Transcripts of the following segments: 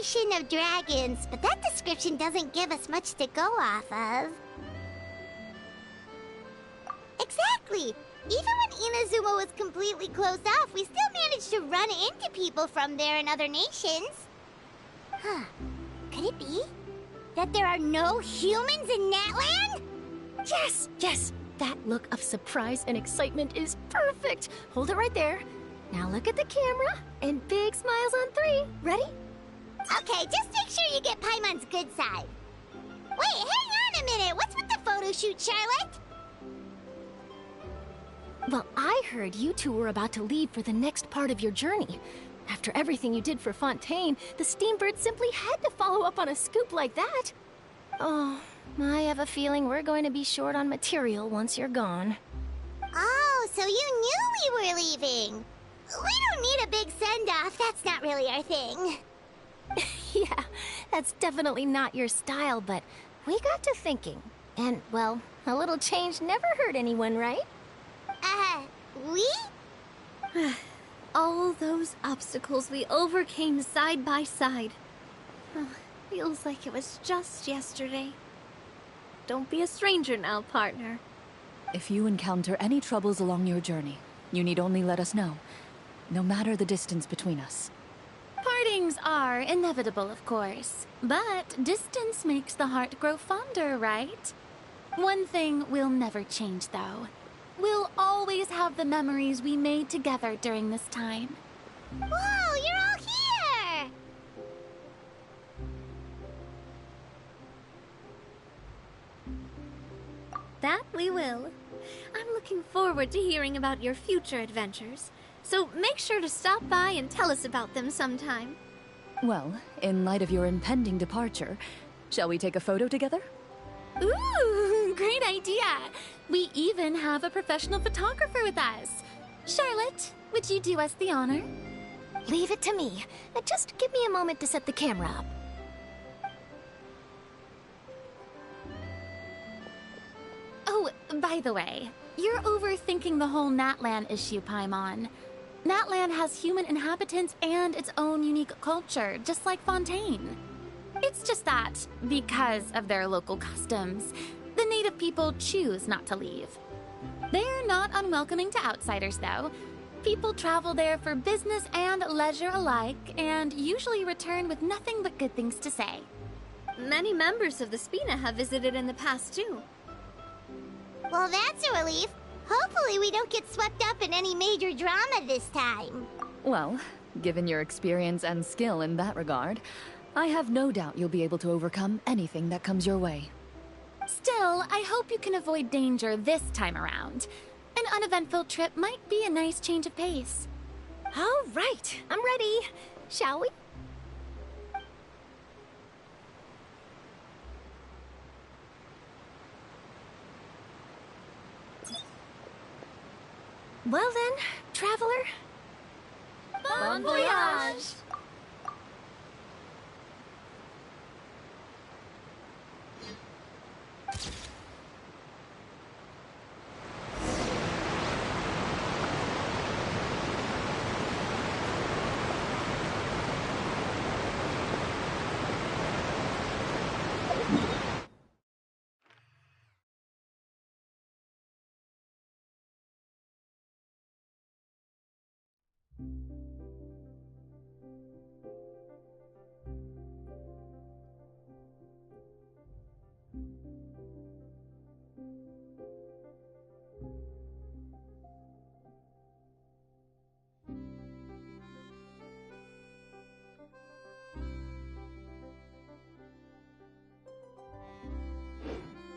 nation of dragons, but that description doesn't give us much to go off of. Exactly! Even when Inazuma was completely closed off, we still managed to run into people from there in other nations. Huh. Could it be that there are no humans in Natland? Yes, yes! That look of surprise and excitement is perfect! Hold it right there. Now look at the camera, and big smiles on 3. Ready? Okay, just make sure you get Paimon's good side. Wait, hang on a minute! What's with the photo shoot, Charlotte? Well, I heard you two were about to leave for the next part of your journey. After everything you did for Fontaine, the Steambird simply had to follow up on a scoop like that. Oh, I have a feeling we're going to be short on material once you're gone. Oh, so you knew we were leaving. We don't need a big send-off. That's not really our thing. Yeah, that's definitely not your style, but we got to thinking. And, well, a little change never hurt anyone, right? We? All those obstacles we overcame side by side. Oh, feels like it was just yesterday. Don't be a stranger now, partner. If you encounter any troubles along your journey, you need only let us know, no matter the distance between us. Partings are inevitable, of course, but distance makes the heart grow fonder, right? One thing will never change, though. We'll always have the memories we made together during this time. Whoa, you're all here! That we will. I'm looking forward to hearing about your future adventures, so make sure to stop by and tell us about them sometime. Well, in light of your impending departure, shall we take a photo together? Ooh, great idea! We even have a professional photographer with us. Charlotte, would you do us the honor? Leave it to me. Just give me a moment to set the camera up. Oh, by the way, you're overthinking the whole Natlan issue, Paimon. Natlan has human inhabitants and its own unique culture, just like Fontaine. It's just that, because of their local customs, the native people choose not to leave. They're not unwelcoming to outsiders, though. People travel there for business and leisure alike, and usually return with nothing but good things to say. Many members of the Spina have visited in the past, too. Well, that's a relief. Hopefully we don't get swept up in any major drama this time. Well, given your experience and skill in that regard, I have no doubt you'll be able to overcome anything that comes your way. Still, I hope you can avoid danger this time around. An uneventful trip might be a nice change of pace. All right, I'm ready. Shall we? Well then, traveler. Bon voyage!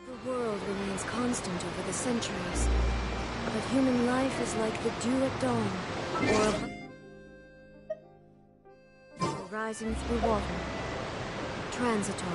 The world remains constant over the centuries, but human life is like the dew at dawn, or rising through water, transitory.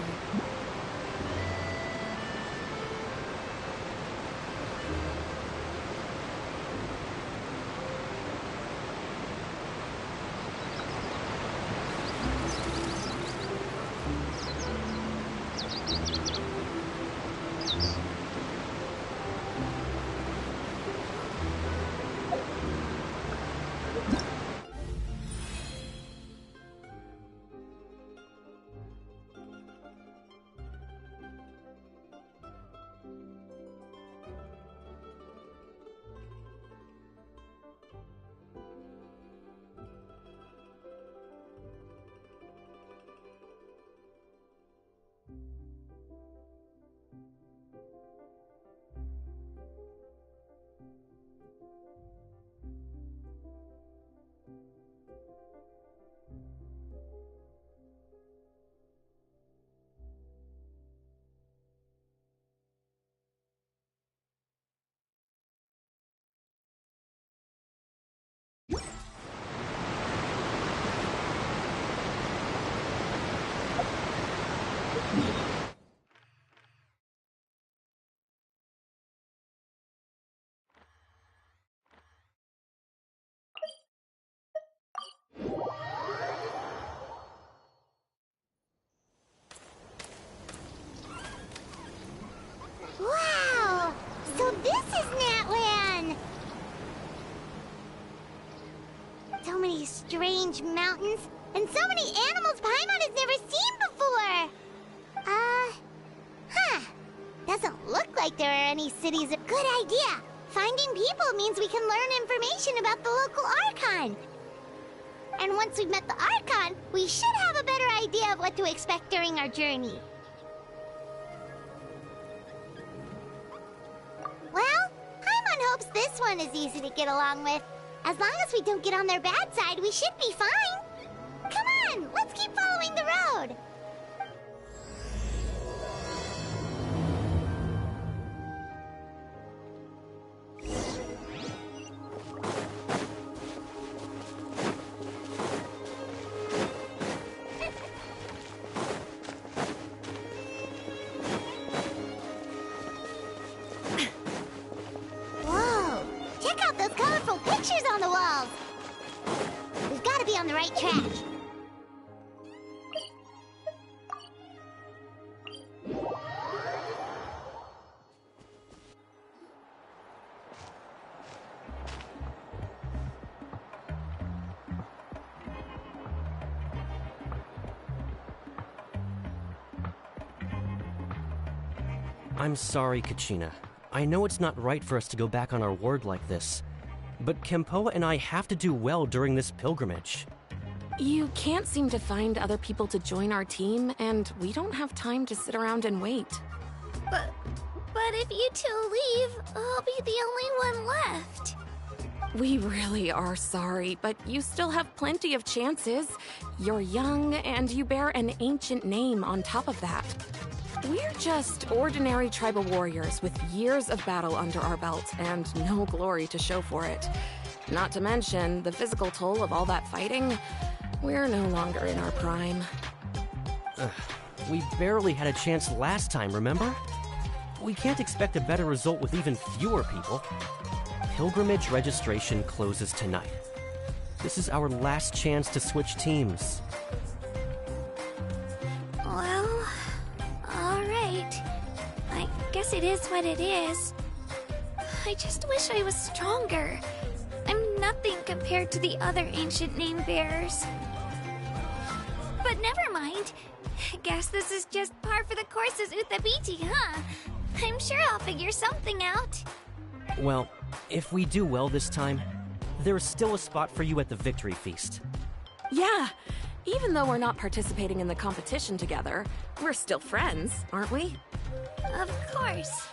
Wow! So this is Natlan! So many strange mountains, and so many animals Paimon has never seen before! Doesn't look like there are any cities. Good idea! Finding people means we can learn information about the local archon. And once we've met the archon, we should have a better idea of what to expect during our journey. Well, Paimon hopes this one is easy to get along with. As long as we don't get on their bad side, we should be fine. Come on, let's keep following the road. Whoa! Check out those colorful pictures on the walls! We've got to be on the right track. I'm sorry, Kachina. I know it's not right for us to go back on our word like this, but Kempoa and I have to do well during this pilgrimage. You can't seem to find other people to join our team, and we don't have time to sit around and wait. But if you two leave, I'll be the only one left. We really are sorry, but you still have plenty of chances. You're young, and you bear an ancient name on top of that. We're just ordinary tribal warriors with years of battle under our belt and no glory to show for it. Not to mention the physical toll of all that fighting. We're no longer in our prime. We barely had a chance last time, remember? We can't expect a better result with even fewer people. Pilgrimage registration closes tonight. This is our last chance to switch teams. Well, alright. I guess it is what it is. I just wish I was stronger. I'm nothing compared to the other ancient name bearers. But never mind. Guess this is just par for the course as Uthabiti, huh? I'm sure I'll figure something out. Well, if we do well this time, there is still a spot for you at the victory feast. Yeah, even though we're not participating in the competition together, we're still friends, aren't we? Of course.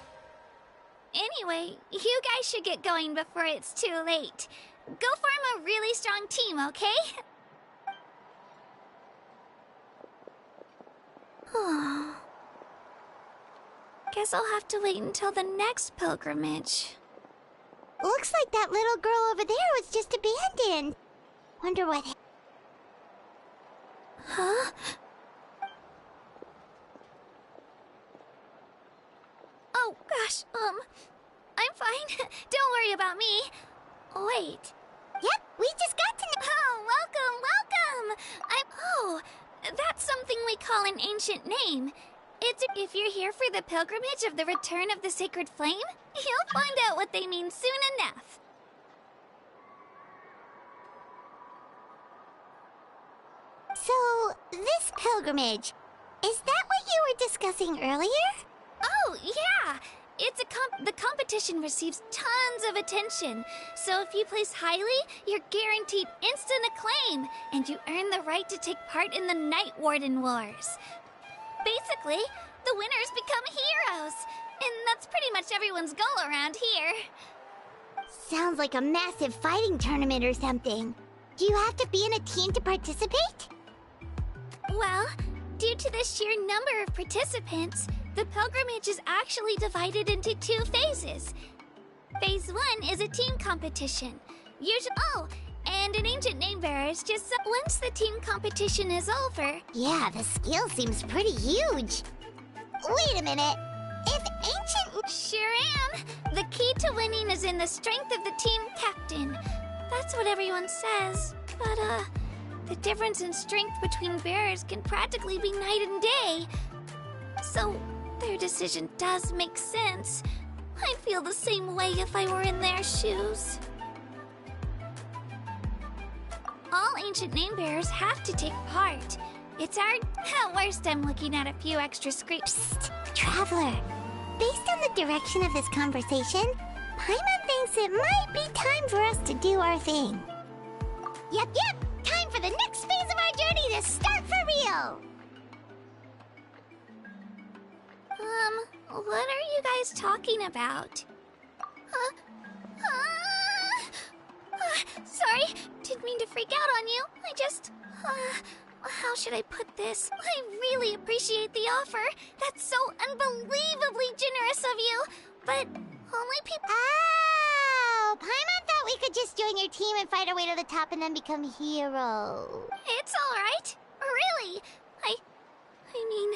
Anyway, you guys should get going before it's too late. Go form a really strong team, okay? Guess I'll have to wait until the next pilgrimage. Looks like that little girl over there was just abandoned. Wonder what... Huh? Oh, gosh, I'm fine. Don't worry about me. Wait. Yep, we just got to know... Oh, welcome! Oh, that's something we call an ancient name. It's if you're here for the pilgrimage of the return of the sacred flame, you'll find out what they mean soon enough. So, this pilgrimage, is that what you were discussing earlier? Oh, yeah! It's the competition receives tons of attention. So if you place highly, you're guaranteed instant acclaim, and you earn the right to take part in the Night Warden Wars. Basically, the winners become heroes, and that's pretty much everyone's goal around here. Sounds like a massive fighting tournament or something. Do you have to be in a team to participate? Well, due to the sheer number of participants, the pilgrimage is actually divided into 2 phases. Phase 1 is a team competition. And and an ancient name bearer is just once the team competition is over. Yeah, the skill seems pretty huge. Wait a minute. If ancient... Sure am. The key to winning is in the strength of the team captain. That's what everyone says. But, the difference in strength between bearers can practically be night and day. So, their decision does make sense. I'd feel the same way if I were in their shoes. All ancient name bearers have to take part. It's our... At worst, I'm looking at a few extra scrapes. Psst, Traveler. Based on the direction of this conversation, Paimon thinks it might be time for us to do our thing. Yep. Time for the next phase of our journey to start for real. What are you guys talking about? Sorry, didn't mean to freak out on you. I just, how should I put this? I really appreciate the offer. That's so unbelievably generous of you. But only people... Oh, Paimon thought we could just join your team and fight our way to the top and then become heroes. It's all right. Really. I mean,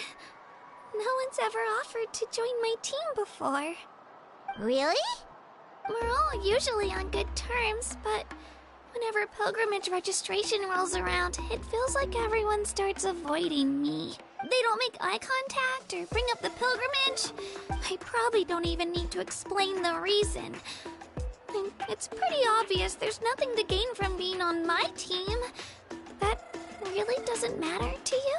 no one's ever offered to join my team before. Really? We're all usually on good terms, but whenever pilgrimage registration rolls around, it feels like everyone starts avoiding me. They don't make eye contact or bring up the pilgrimage. I probably don't even need to explain the reason. It's pretty obvious there's nothing to gain from being on my team. That really doesn't matter to you?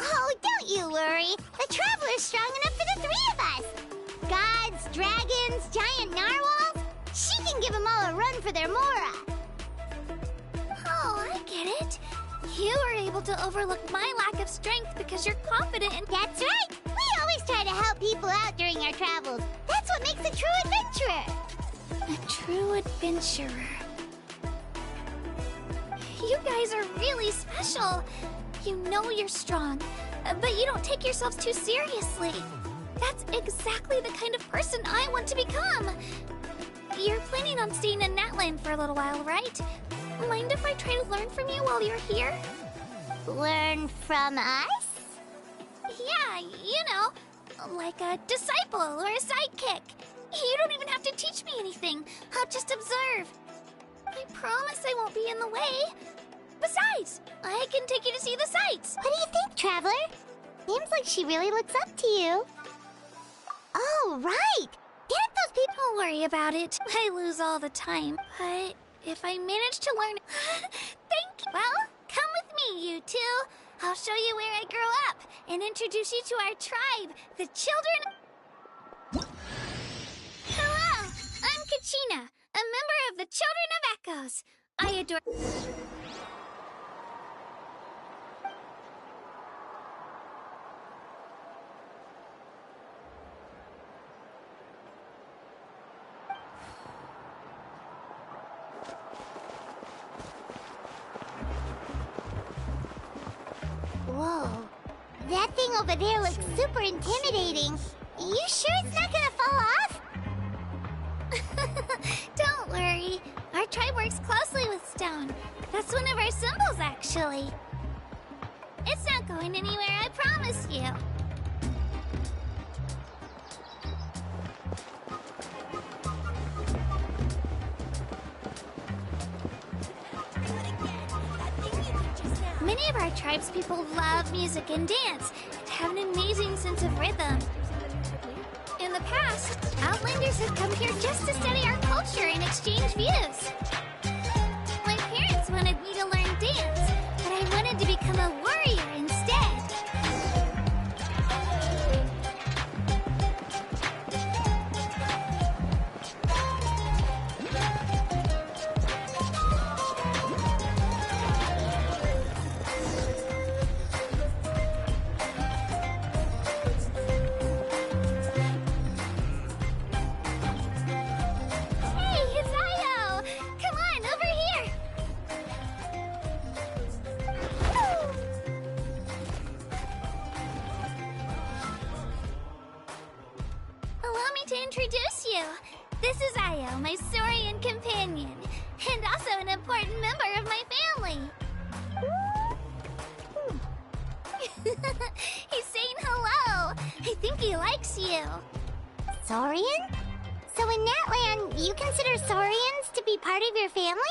Oh, don't you worry. The Traveler's strong enough for the three of us. Gods, dragons, giant narwhals. She can give them all a run for their Mora. Oh, I get it. You were able to overlook my lack of strength because you're confident in... That's right. We always try to help people out during our travels. That's what makes a true adventurer. A true adventurer. You guys are really special. You know you're strong, but you don't take yourselves too seriously. That's exactly the kind of person I want to become. You're planning on staying in Natland for a little while, right? Mind if I try to learn from you while you're here? Learn from us? Yeah, you know, like a disciple or a sidekick. You don't even have to teach me anything. I'll just observe. I promise I won't be in the way. Besides, I can take you to see the sights. What do you think, Traveler? Seems like she really looks up to you. Oh, right. Didn't those people... Don't worry about it. I lose all the time. But if I manage to learn... Thank you. Well, come with me, you two. I'll show you where I grew up and introduce you to our tribe, the Children... Hello, I'm Kachina, a member of the Children of Echoes. I adore... Whoa. That thing over there looks super intimidating. You sure it's not gonna fall off? Don't worry. Our tribe works closely with stone. That's one of our symbols, actually. It's not going anywhere, I promise you. Many of our tribespeople love music and dance and have an amazing sense of rhythm. In the past, Outlanders have come here just to study our culture and exchange views. My parents wanted me to learn dance, but I wanted to become a warrior instead. is Io, my Saurian companion, and also an important member of my family. He's saying hello. I think he likes you. Saurian? So in Natlan, you consider Saurians to be part of your family?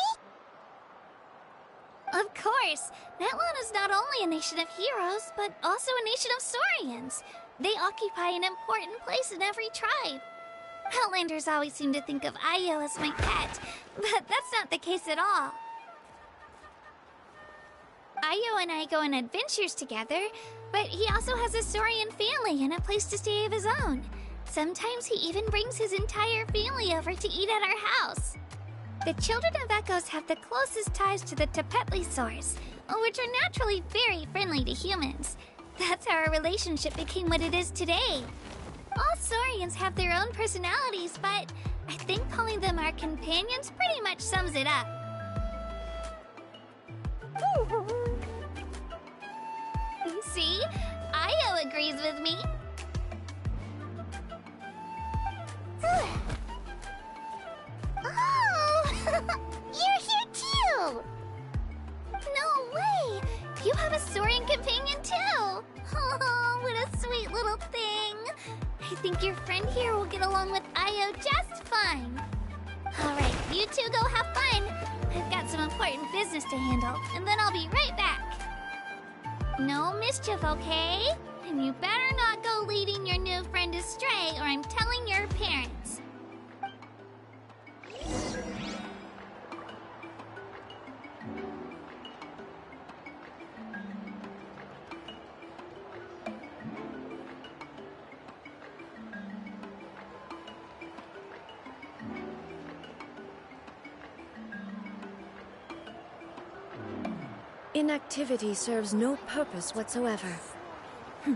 Of course. Natlan is not only a nation of heroes, but also a nation of Saurians. They occupy an important place in every tribe. Outlanders always seem to think of Io as my pet, but that's not the case at all. Io and I go on adventures together, but he also has a Saurian family and a place to stay of his own. Sometimes he even brings his entire family over to eat at our house. The children of Echoes have the closest ties to the Tepetlisaurs, which are naturally very friendly to humans. That's how our relationship became what it is today. All Saurians have their own personalities, but I think calling them our companions pretty much sums it up. See? Io agrees with me. Oh! You're here too! No way! You have a Saurian companion too! Oh, what a sweet little thing! I think your friend here will get along with Io just fine. Alright, you two go have fun. I've got some important business to handle, and then I'll be right back. No mischief, okay? And you better not go leading your new friend astray, or I'm telling your parents. Inactivity serves no purpose whatsoever. Be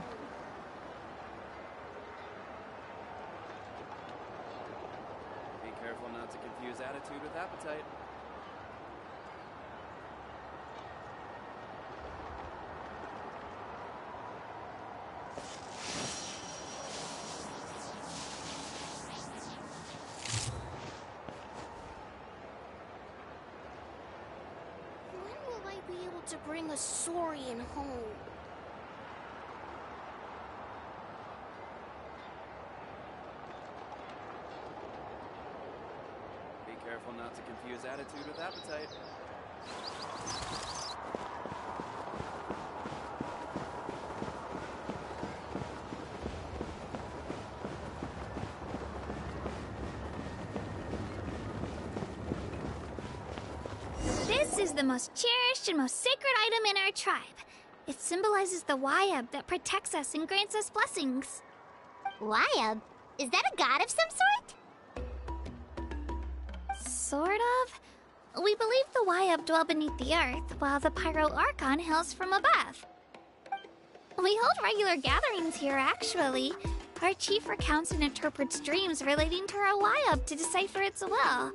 careful not to confuse attitude with appetite. When will I be able to bring a Saurian home? Be careful not to confuse attitude with appetite. This is the most cherished and most sacred item in our tribe. It symbolizes the Wayab that protects us and grants us blessings. Wayab? Is that a god of some sort? Sort of. We believe the Wayab dwell beneath the earth, while the Pyro Archon hails from above. We hold regular gatherings here, actually. Our chief recounts and interprets dreams relating to our Wayab to decipher its will.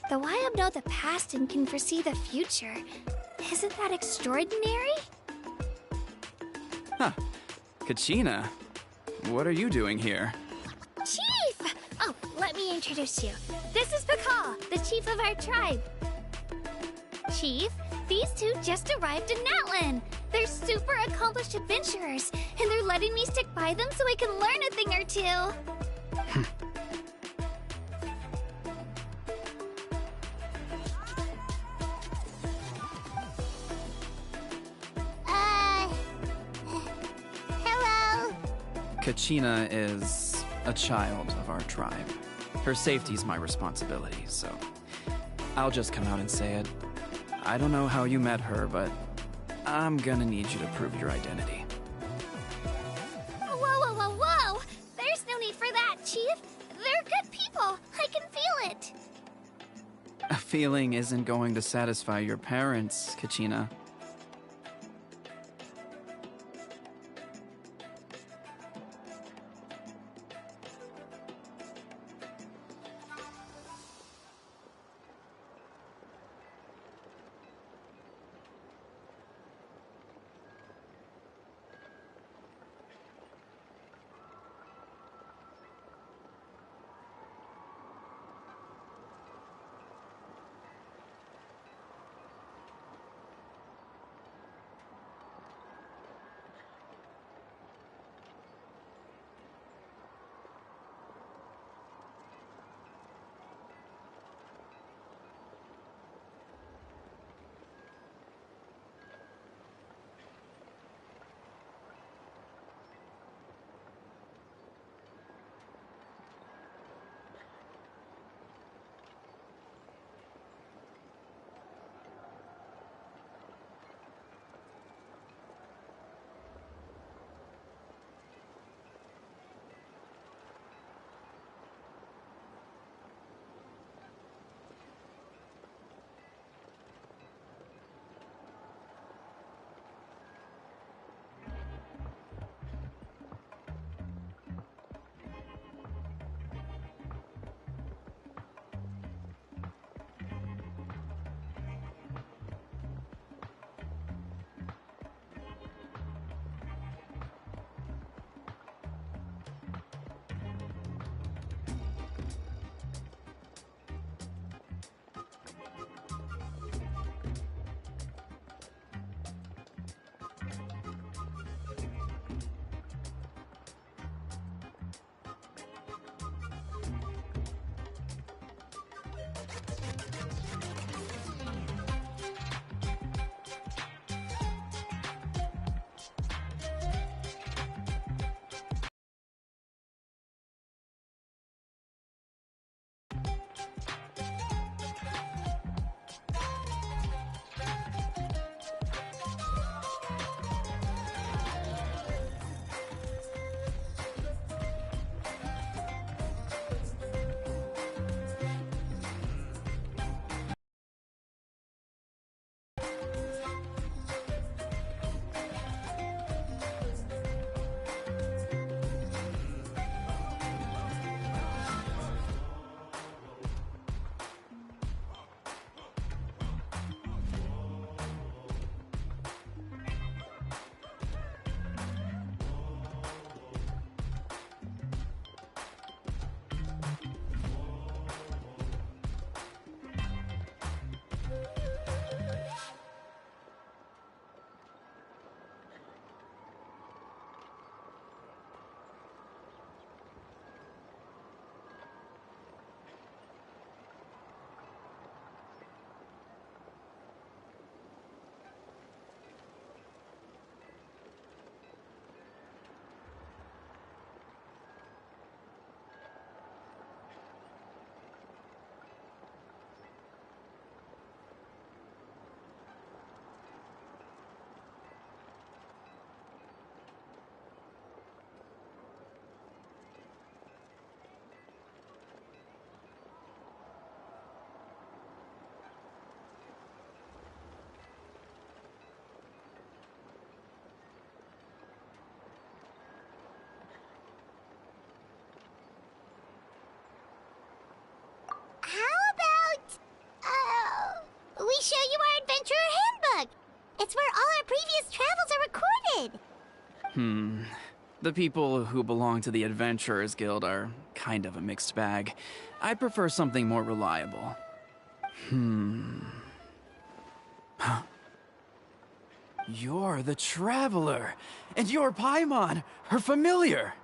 The Wayab know the past and can foresee the future. Isn't that extraordinary? Huh. Kachina, what are you doing here? Chief! Oh, let me introduce you. This is Pakal, the chief of our tribe. Chief, these two just arrived in Natlan. They're super accomplished adventurers, and they're letting me stick by them so I can learn a thing or two. Hello? Kachina is a child of our tribe. Her safety's my responsibility, so I'll just come out and say it. I don't know how you met her, but I'm gonna need you to prove your identity. Whoa, whoa, whoa, whoa! There's no need for that, Chief. They're good people. I can feel it. A feeling isn't going to satisfy your parents, Kachina. show you our adventurer handbook. It's where all our previous travels are recorded. The people who belong to the Adventurers Guild are kind of a mixed bag. I'd prefer something more reliable. You're the Traveler, and you're Paimon, her familiar.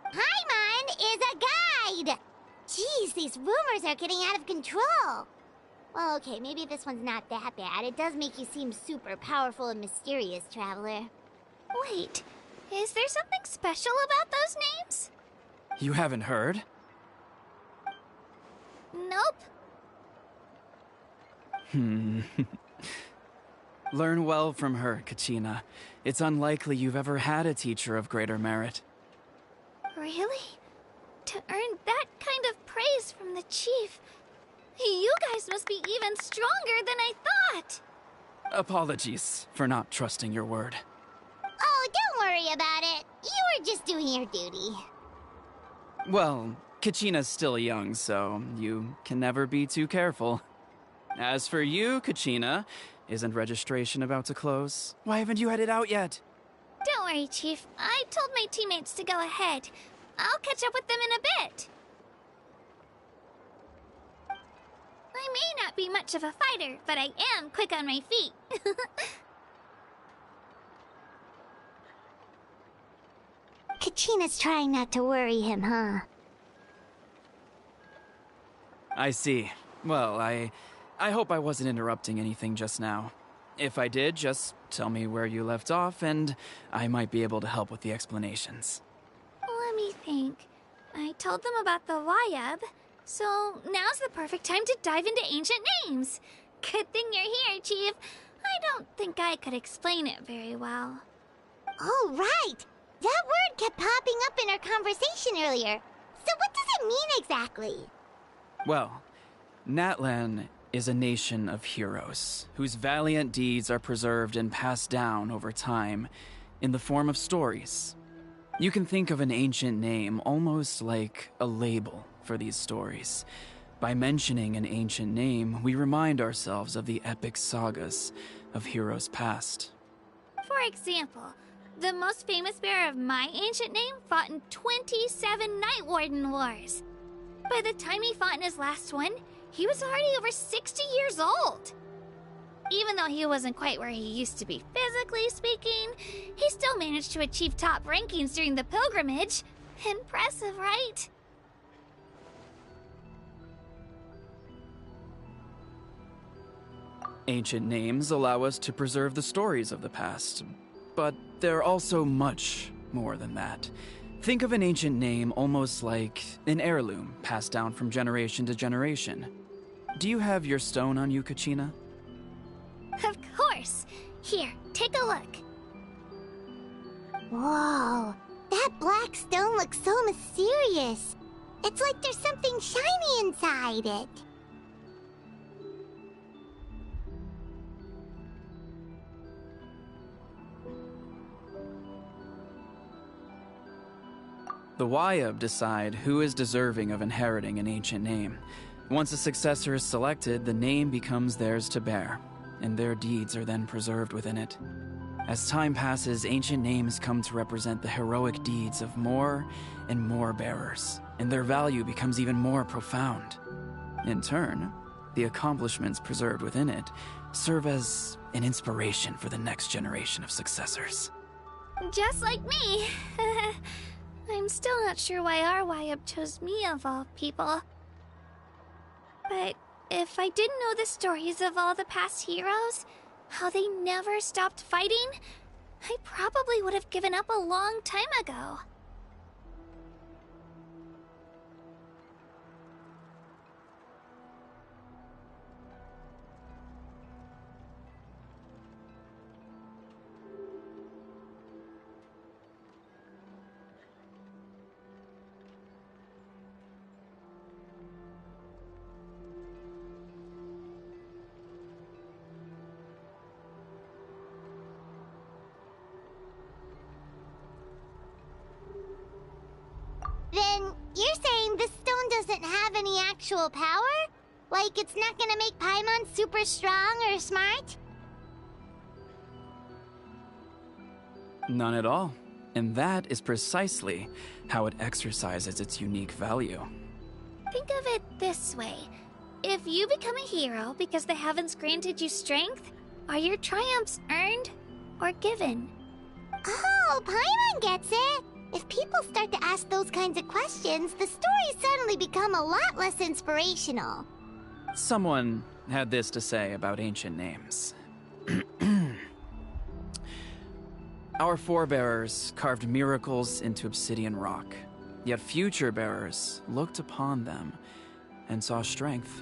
Paimon is a guide! Jeez, these rumors are getting out of control. Well, okay, maybe this one's not that bad. It does make you seem super powerful and mysterious, Traveler. Wait, is there something special about those names? You haven't heard? Nope. Learn well from her, Kachina. It's unlikely you've ever had a teacher of greater merit. Really? To earn that kind of praise from the chief, you guys must be even stronger than I thought. Apologies for not trusting your word. Oh, don't worry about it. You were just doing your duty. Well, Kachina's still young, so you can never be too careful. As for you, Kachina, isn't registration about to close? Why haven't you headed out yet? Don't worry, Chief. I told my teammates to go ahead. I'll catch up with them in a bit. I may not be much of a fighter, but I am quick on my feet. Kachina's trying not to worry him, huh? I see. Well, I hope I wasn't interrupting anything just now. If I did, just tell me where you left off, and I might be able to help with the explanations. Let me think. I told them about the Wayab, so now's the perfect time to dive into ancient names. Good thing you're here, Chief. I don't think I could explain it very well. Oh, right! That word kept popping up in our conversation earlier. So what does it mean exactly? Well, Natlan is a nation of heroes, whose valiant deeds are preserved and passed down over time in the form of stories. You can think of an ancient name almost like a label for these stories. By mentioning an ancient name, we remind ourselves of the epic sagas of heroes past. For example, the most famous bearer of my ancient name fought in 27 Night Warden Wars. By the time he fought in his last one, he was already over 60 years old. Even though he wasn't quite where he used to be physically speaking, he still managed to achieve top rankings during the pilgrimage. Impressive, right? Ancient names allow us to preserve the stories of the past, but they're also much more than that. Think of an ancient name almost like an heirloom passed down from generation to generation. Do you have your stone on you, Kachina? Of course. Here, take a look. Whoa, that black stone looks so mysterious. It's like there's something shiny inside it. The Wayab decide who is deserving of inheriting an ancient name. Once a successor is selected, the name becomes theirs to bear, and their deeds are then preserved within it. As time passes, ancient names come to represent the heroic deeds of more and more bearers, and their value becomes even more profound. In turn, the accomplishments preserved within it serve as an inspiration for the next generation of successors. Just like me. I'm still not sure why our Wayab chose me of all people. But if I didn't know the stories of all the past heroes, how they never stopped fighting, I probably would have given up a long time ago. Then you're saying this stone doesn't have any actual power? Like it's not gonna make Paimon super strong or smart? None at all. And that is precisely how it exercises its unique value. Think of it this way. If you become a hero because the heavens granted you strength, are your triumphs earned or given? Oh, Paimon gets it! If people start to ask those kinds of questions, the stories suddenly become a lot less inspirational. Someone had this to say about ancient names. Our forebears carved miracles into obsidian rock, yet future bearers looked upon them and saw strength.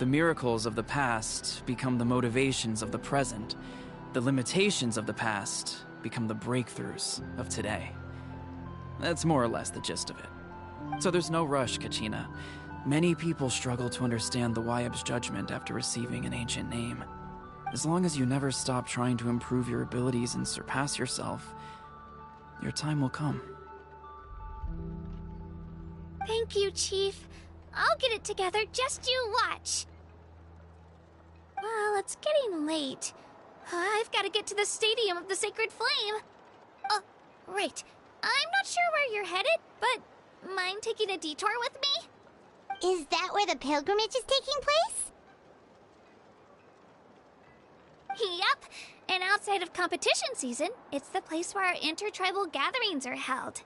The miracles of the past become the motivations of the present. The limitations of the past become the breakthroughs of today. That's more or less the gist of it. So there's no rush, Kachina. Many people struggle to understand the Wyeb's judgment after receiving an ancient name. As long as you never stop trying to improve your abilities and surpass yourself, your time will come. Thank you, Chief. I'll get it together, just you watch. Well, it's getting late. I've got to get to the Stadium of the Sacred Flame. Oh, right. I'm not sure where you're headed, but mind taking a detour with me? Is that where the pilgrimage is taking place? Yep. And outside of competition season, it's the place where our intertribal gatherings are held.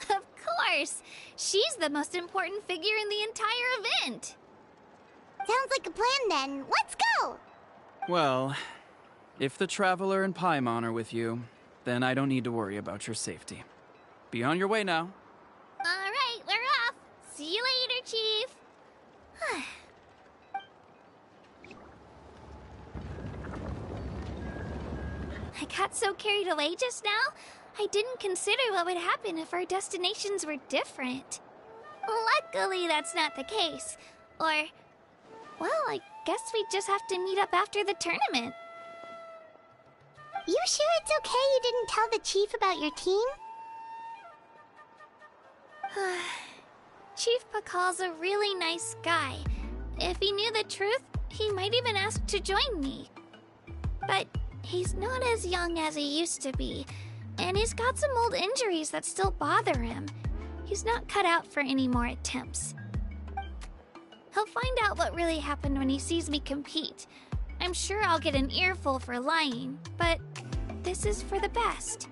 Of course! She's the most important figure in the entire event! Sounds like a plan then. Let's go! Well, if the Traveler and Paimon are with you, then I don't need to worry about your safety. Be on your way now. Alright, we're off! See you later, Chief! I got so carried away just now, I didn't consider what would happen if our destinations were different. Luckily, that's not the case. Or, well, I guess we just have to meet up after the tournament. You sure it's okay you didn't tell the chief about your team? Chief Pakal's a really nice guy. If he knew the truth, he might even ask to join me. But he's not as young as he used to be, and he's got some old injuries that still bother him. He's not cut out for any more attempts. He'll find out what really happened when he sees me compete. I'm sure I'll get an earful for lying, but this is for the best.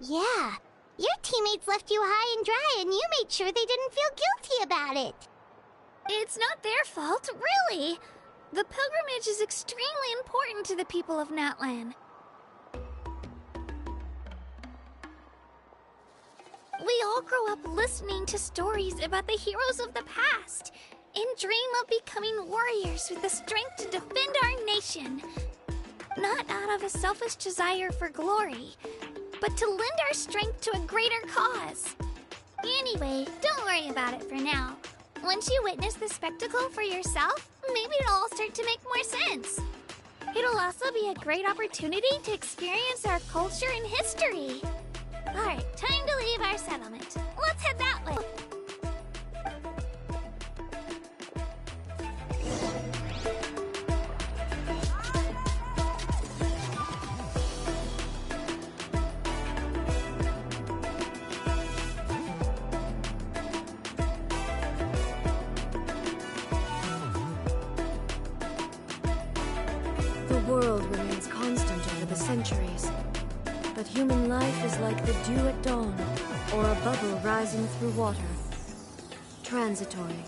Yeah, your teammates left you high and dry and you made sure they didn't feel guilty about it. It's not their fault, really. The pilgrimage is extremely important to the people of Natlan. We all grow up listening to stories about the heroes of the past and dream of becoming warriors with the strength to defend our nation. Not out of a selfish desire for glory, but to lend our strength to a greater cause. Anyway, don't worry about it for now. Once you witness the spectacle for yourself, maybe it'll all start to make more sense. It'll also be a great opportunity to experience our culture and history. Alright, time to leave our settlement. Let's head that way. The world remains constant over the centuries. But human life is like the dew at dawn, or a bubble rising through water. Transitory.